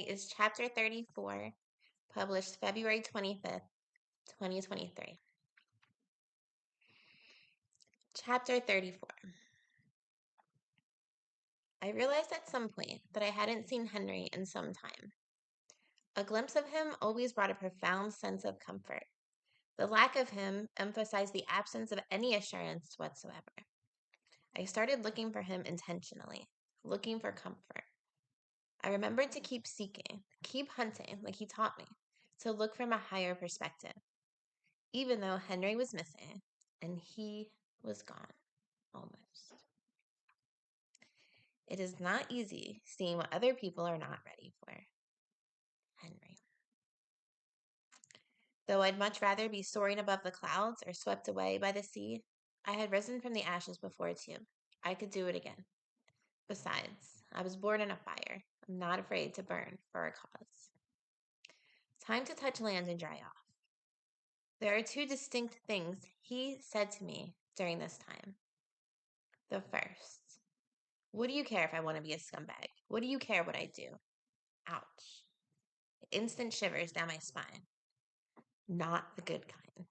is chapter 34, published February 25th, 2023. Chapter 34. I realized at some point that I hadn't seen Henry in some time. A glimpse of him always brought a profound sense of comfort. The lack of him emphasized the absence of any assurance whatsoever. I started looking for him intentionally, looking for comfort. I remembered to keep seeking, keep hunting like he taught me, to look from a higher perspective, even though Henry was missing and he was gone, almost. It is not easy seeing what other people are not ready for. Henry. Though I'd much rather be soaring above the clouds or swept away by the sea, I had risen from the ashes before too. I could do it again. Besides, I was born in a fire. I'm not afraid to burn for a cause. Time to touch land and dry off. There are two distinct things he said to me during this time. The first, what do you care if I want to be a scumbag? What do you care what I do? Ouch. Instant shivers down my spine. Not the good kinds.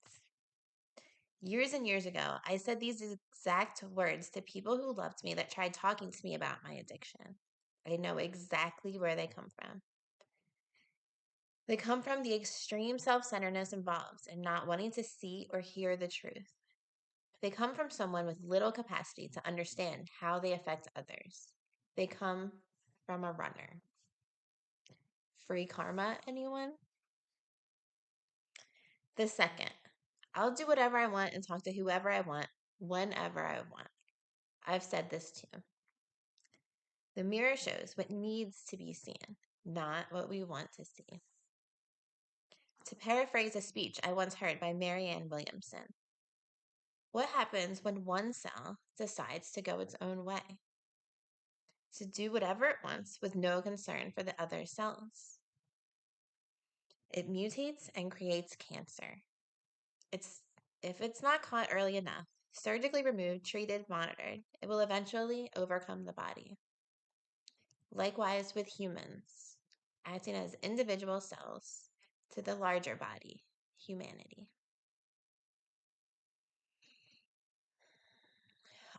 Years and years ago, I said these exact words to people who loved me that tried talking to me about my addiction. I know exactly where they come from. They come from the extreme self-centeredness involved in not wanting to see or hear the truth. They come from someone with little capacity to understand how they affect others. They come from a runner. Free karma, anyone? The second, I'll do whatever I want and talk to whoever I want, whenever I want. I've said this too. The mirror shows what needs to be seen, not what we want to see. To paraphrase a speech I once heard by Marianne Williamson, what happens when one cell decides to go its own way? To do whatever it wants with no concern for the other cells. It mutates and creates cancer. If it's not caught early enough, surgically removed, treated, monitored, it will eventually overcome the body. Likewise with humans, acting as individual cells to the larger body, humanity.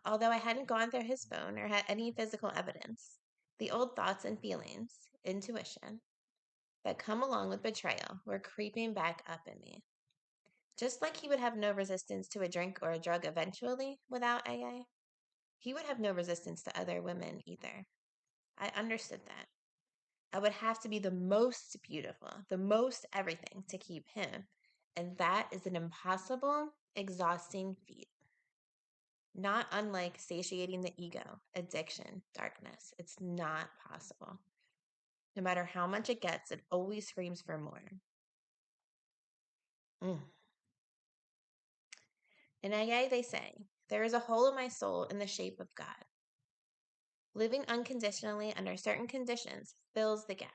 Although I hadn't gone through his phone or had any physical evidence, the old thoughts and feelings, intuition, that come along with betrayal were creeping back up in me. Just like he would have no resistance to a drink or a drug eventually without AA, he would have no resistance to other women either. I understood that. I would have to be the most beautiful, the most everything to keep him, and that is an impossible, exhausting feat. Not unlike satiating the ego, addiction, darkness. It's not possible. No matter how much it gets, it always screams for more. In AA, they say, there is a hole in my soul in the shape of God. Living unconditionally under certain conditions fills the gap.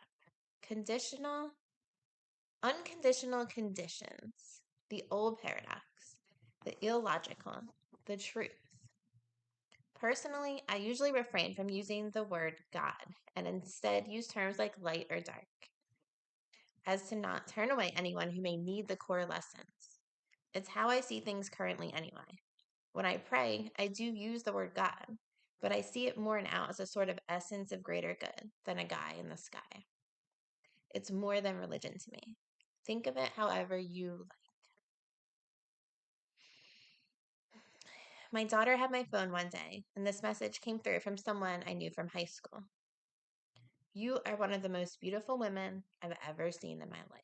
Unconditional conditions. The old paradox. The illogical. The truth. Personally, I usually refrain from using the word God and instead use terms like light or dark, as to not turn away anyone who may need the core lessons. It's how I see things currently anyway. When I pray, I do use the word God, but I see it more now as a sort of essence of greater good than a guy in the sky. It's more than religion to me. Think of it however you like. My daughter had my phone one day, and this message came through from someone I knew from high school. You are one of the most beautiful women I've ever seen in my life.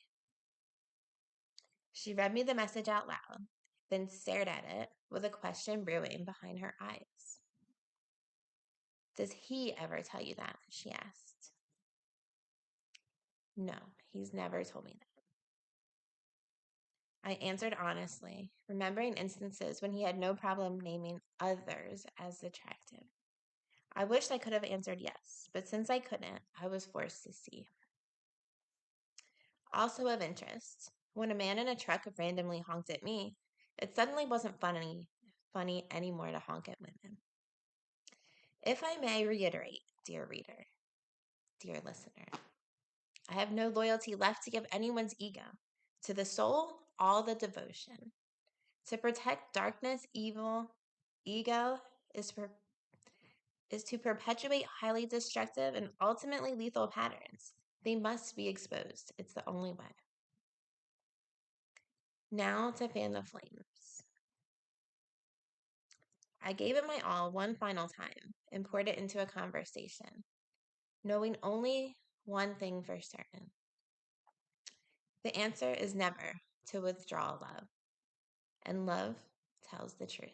She read me the message out loud, then stared at it with a question brewing behind her eyes. Does he ever tell you that? She asked. No, he's never told me that. I answered honestly, remembering instances when he had no problem naming others as attractive. I wished I could have answered yes, but since I couldn't, I was forced to see. Also of interest, when a man in a truck randomly honked at me, it suddenly wasn't funny anymore to honk at women. If I may reiterate, dear reader, dear listener, I have no loyalty left to give anyone's ego. To the soul, all the devotion. To protect darkness, evil, ego is to perpetuate highly destructive and ultimately lethal patterns. They must be exposed. It's the only way. Now to fan the flames. I gave it my all one final time and poured it into a conversation, knowing only one thing for certain. The answer is never to withdraw love, and love tells the truth.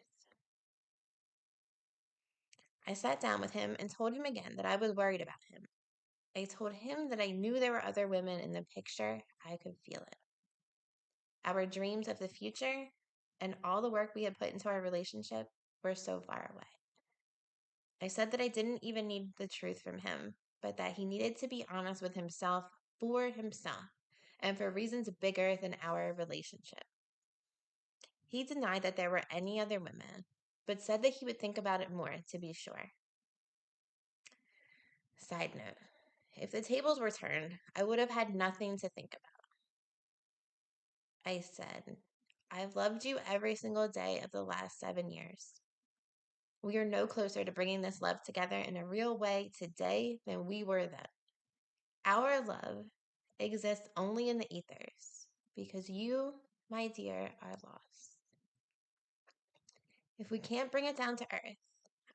I sat down with him and told him again that I was worried about him. I told him that I knew there were other women in the picture. I could feel it. Our dreams of the future and all the work we had put into our relationship were so far away. I said that I didn't even need the truth from him, but that he needed to be honest with himself for himself and for reasons bigger than our relationship. He denied that there were any other women, but said that he would think about it more to be sure. Side note, if the tables were turned, I would have had nothing to think about. I said, I've loved you every single day of the last 7 years. We are no closer to bringing this love together in a real way today than we were then. Our love exists only in the ethers because you, my dear, are lost. If we can't bring it down to earth,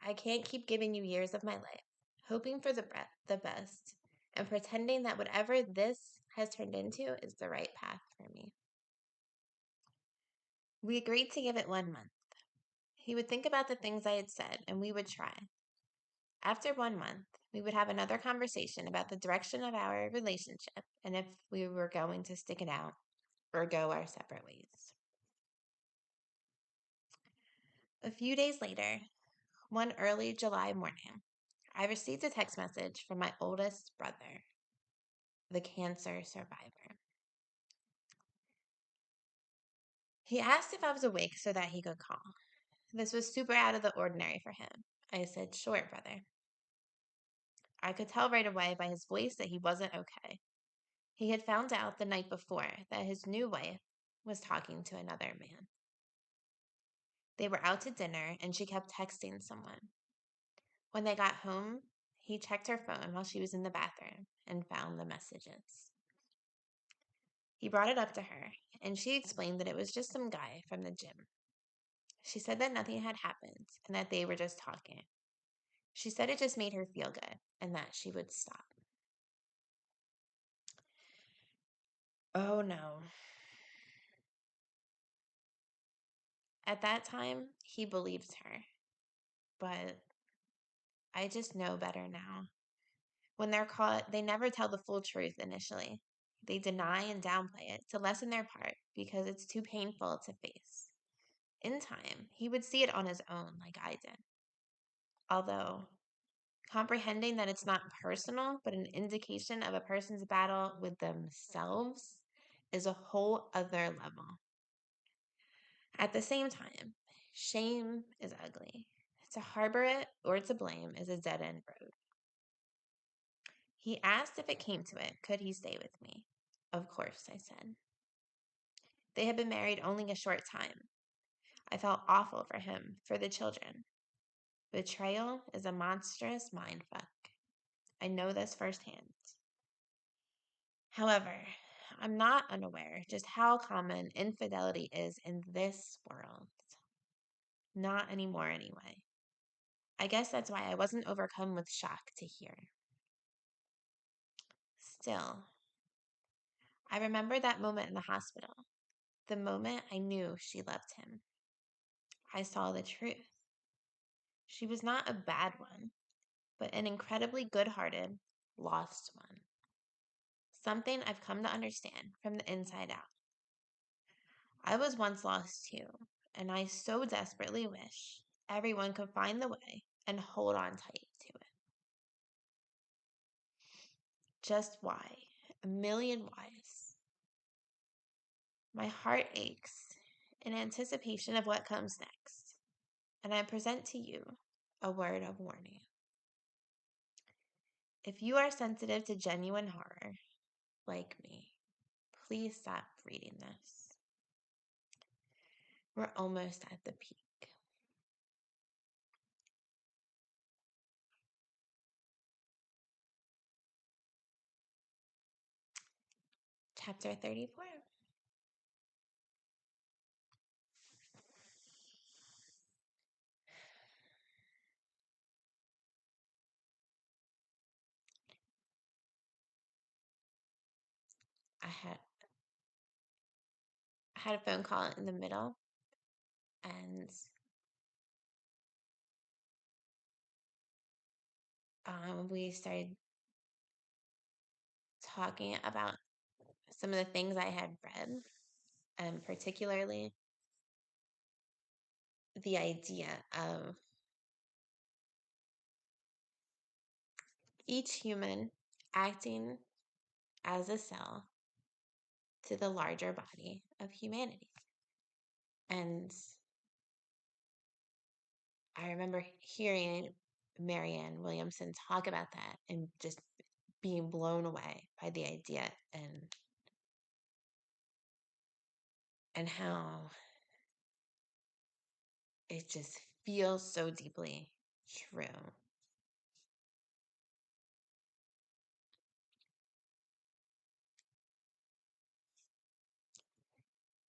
I can't keep giving you years of my life, hoping for the best, and pretending that whatever this has turned into is the right path for me. We agreed to give it 1 month. He would think about the things I had said, and we would try. After 1 month, we would have another conversation about the direction of our relationship and if we were going to stick it out or go our separate ways. A few days later, one early July morning, I received a text message from my oldest brother, the cancer survivor. He asked if I was awake so that he could call. This was super out of the ordinary for him. I said, "Sure, brother." I could tell right away by his voice that he wasn't okay. He had found out the night before that his new wife was talking to another man. They were out to dinner and she kept texting someone. When they got home, he checked her phone while she was in the bathroom and found the messages. He brought it up to her and she explained that it was just some guy from the gym. She said that nothing had happened and that they were just talking. She said it just made her feel good and that she would stop. Oh no. At that time, he believed her, but I just know better now. When they're caught, they never tell the full truth initially. They deny and downplay it to lessen their part because it's too painful to face. In time, he would see it on his own like I did. Although, comprehending that it's not personal, but an indication of a person's battle with themselves is a whole other level. At the same time, shame is ugly. To harbor it or to blame is a dead end road. He asked if it came to it, could he stay with me? Of course, I said. They had been married only a short time. I felt awful for him, for the children. Betrayal is a monstrous mindfuck. I know this firsthand. However, I'm not unaware just how common infidelity is in this world. Not anymore, anyway. I guess that's why I wasn't overcome with shock to hear. Still, I remember that moment in the hospital, the moment I knew she loved him. I saw the truth. She was not a bad one, but an incredibly good-hearted, lost one. Something I've come to understand from the inside out. I was once lost too, and I so desperately wish everyone could find the way and hold on tight to it. Just why? A million whys. My heart aches in anticipation of what comes next, and I present to you a word of warning. If you are sensitive to genuine horror, like me. Please stop reading this. We're almost at the peak. Chapter 34. I had a phone call in the middle, and we started talking about some of the things I had read, and particularly the idea of each human acting as a cell to the larger body of humanity. And I remember hearing Marianne Williamson talk about that and just being blown away by the idea and how it just feels so deeply true.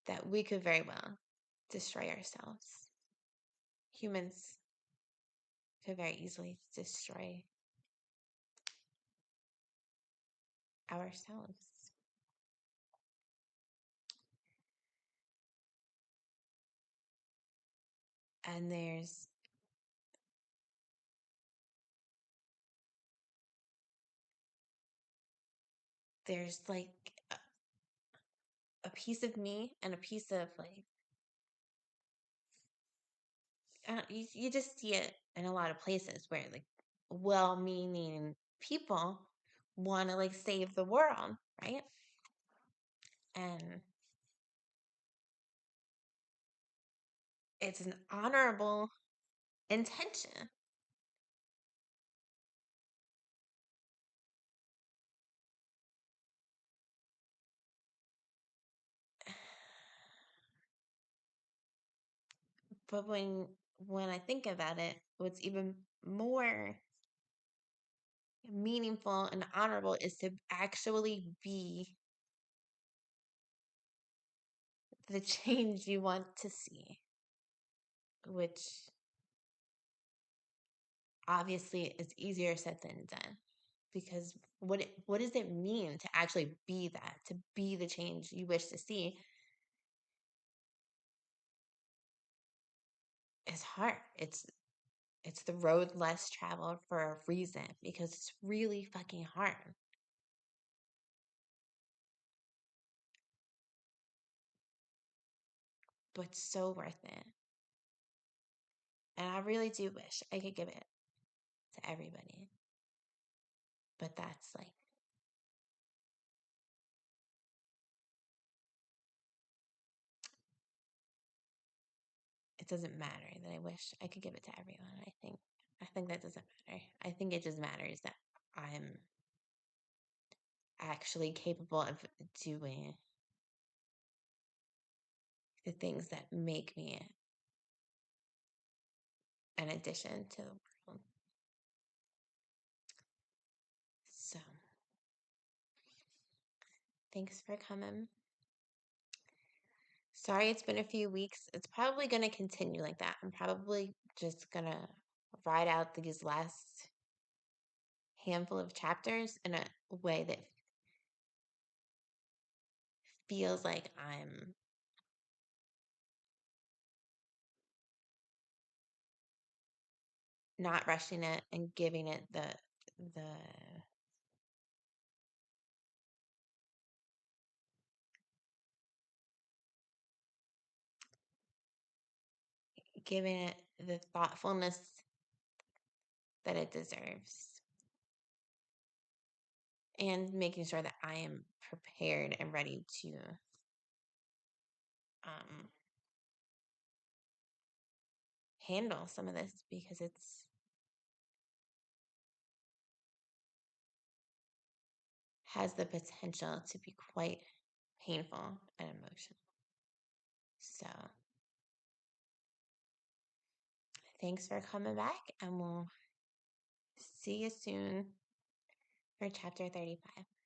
That we could very well destroy ourselves. Humans could very easily destroy ourselves. And there's like a piece of me and a piece of like you just see it in a lot of places where like well-meaning people want to like save the world, right? And it's an honorable intention. But when I think about it, what's even more meaningful and honorable is to actually be the change you want to see, which obviously is easier said than done. Because what does it mean to actually be that, to be the change you wish to see? It's hard. It's the road less traveled for a reason because it's really fucking hard. But so worth it. And I really do wish I could give it to everybody. But that's like, it doesn't matter that I wish I could give it to everyone. I think that doesn't matter. I think it just matters that I'm actually capable of doing the things that make me an addition to the world. So, thanks for coming. Sorry it's been a few weeks. It's probably going to continue like that. I'm probably just going to ride out these last handful of chapters in a way that feels like I'm not rushing it and giving it the giving it the thoughtfulness that it deserves, and making sure that I am prepared and ready to um, handle some of this because it's has the potential to be quite painful and emotional. So, thanks for coming back, and we'll see you soon for chapter 35.